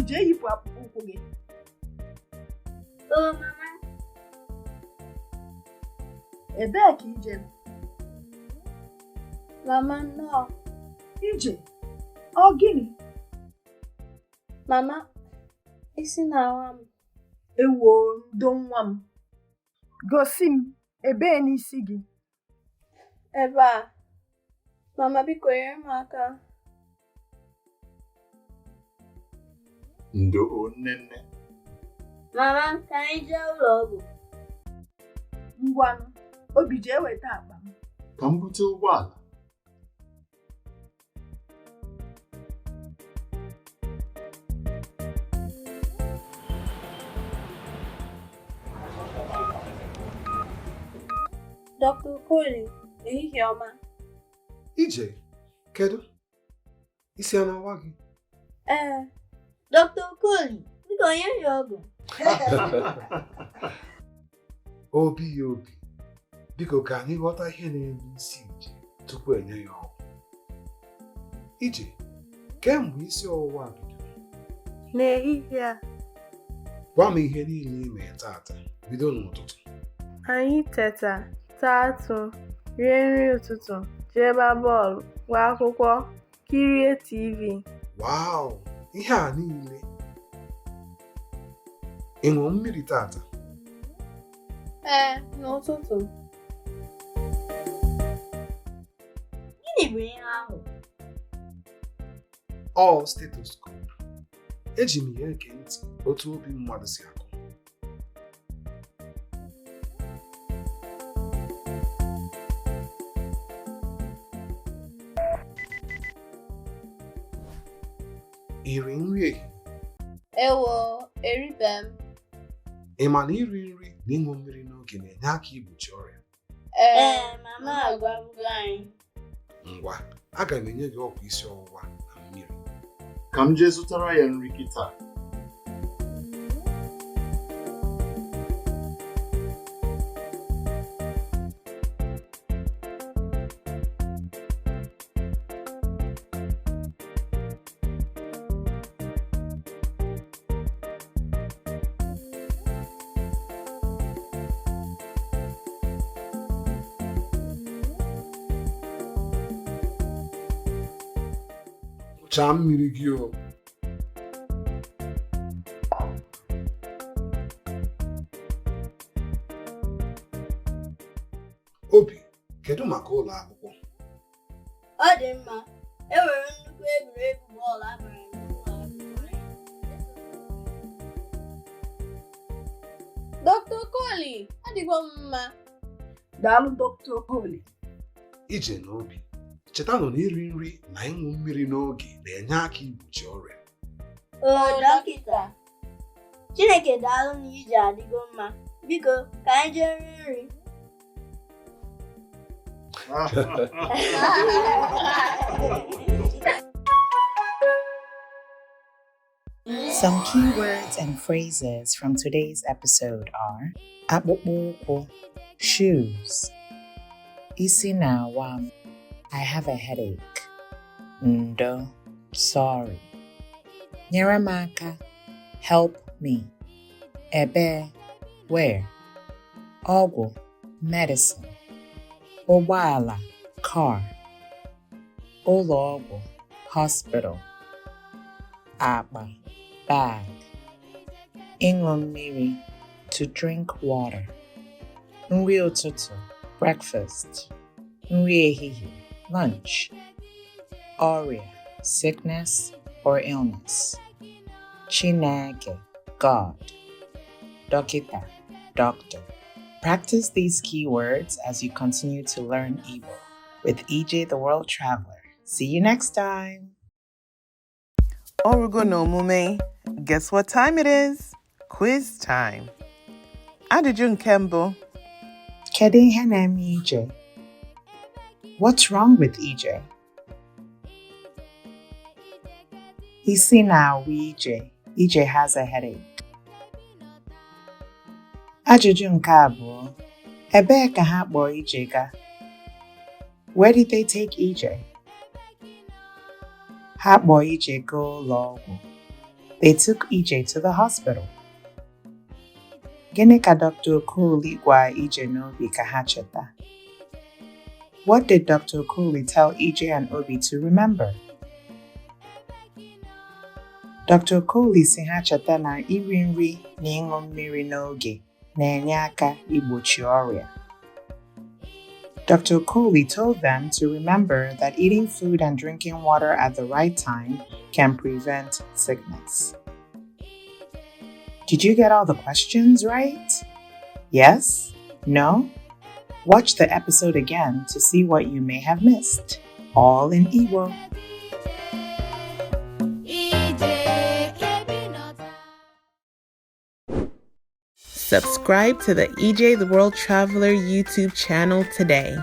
jee yipụ akpụkpọ ụkwụ gị. Oh, Mama. Ebee ka ije nọ? Mama, no. Ije? Ọ gịnị? Mama, isi na-awa m. Ewo ndo nwa m. Gosi m ebee n'isi gị. Ebe a. Mama, biko nyere m aka. Ndo nne. Mama, ka anyị jee ụlọ ọgwụ. Ngwanụ, Obi jee weta akpa m. Ka m bute ụgbọala. Dr. Okoli, ehihie ọma. Ije, kedu? Isi a na-awa gị? Dr. Okoli, biko nye ya ọgwụ. Obi ya obi, biko ka anyị ghọta ihe na-eme isi Ije tupu enye ya ọgwụ. Ije, kemgbe isi ọwụwa bidoro? N'ehihie a, Gwa m ihe niile ị mee tata bido n'ụtụtụ. anyị teta, taa atụ, rie nri ụtụtụ, jee gbaa bọọlụ, gụọ akwụkwọ, kirie TV. Wow, ihe a niile. Ị ṅụrụ mmiri tata? N'ụtụtụ. Gịnị bụ ihe ahụ? Ọ stethoscope. Eji m ya ege ntị otu obi mmadụ si akụ. Iri nri ehihie? Ewo, eribe m. Ị ma na iri nri na ịṅụ mmiri n'oge na-enye aka igbochi ọrịa? Mama agwabugo anyị. Ngwa, aga m enye gị ọgwụ isi ọwụwa na mmiri. Ka m jee zụtara ya nri kịta. Chaa mmiri gị o. Obi, kedu maka ụlọ akwụkwọ? Ọ dị mma. Enwere nnukwu egwuregwu bọọlụ agbara n'ụlọ akwụkwọ anyị. Dr. Okoli, adịgwo m mma. Daalụ Dr. Okoli. Ije na Obi, chetanụ na iri nri na ịṅụ mmiri n'oge na-enye aka igbochi ọrịa. Dọkịta. Chineke daalụ na ije adịgo mma. Biko, ka anyị jee rie nri. Some key words and phrases from today's episode are akpụkpọ ụkwụ, shoes, isi na-awa m, I have a headache, ndo, sorry, nyere m aka, help me, ebe, where, ọgwụ, medicine, ụgbọala, car, ụlọ ọgwụ, hospital, akpa, bag, ịṅụ mmiri, to drink water, nri ụtụtụ, breakfast, nri ehihie, lunch, ọrịa, sickness or illness, Chineke, God, dọkịta, doctor. Practice these key words as you continue to learn Igbo with EJ the World Traveler. See you next time. Orugo no mume. Guess what time it is? Quiz time. Ajụjụ nke mbụ. Kedu ihe na-eme EJ? What's wrong with EJ? Isi na-awa EJ. EJ has a headache. Ajụjụ nke abụọ. Ebee ka ha kpọọ EJ ga? Where did they take EJ? Ha kpọọ EJ gaa ụlọ ọgwụ. They took EJ to the hospital. Gịnị ka Dr. Okoli gwa EJ na Obi ka ha cheta? What did Dr. Okoli tell EJ and Obi to remember? Dr. Okoli si ha cheta na iri nri na ịṅụ mmiri n'oge na-enye aka igbochi ọrịa. Dr. Okoli told them to remember that eating food and drinking water at the right time can prevent sickness. Did you get all the questions right? Yes? No? Watch the episode again to see what you may have missed. All in Igbo. Subscribe to the EJ the World Traveler YouTube channel today.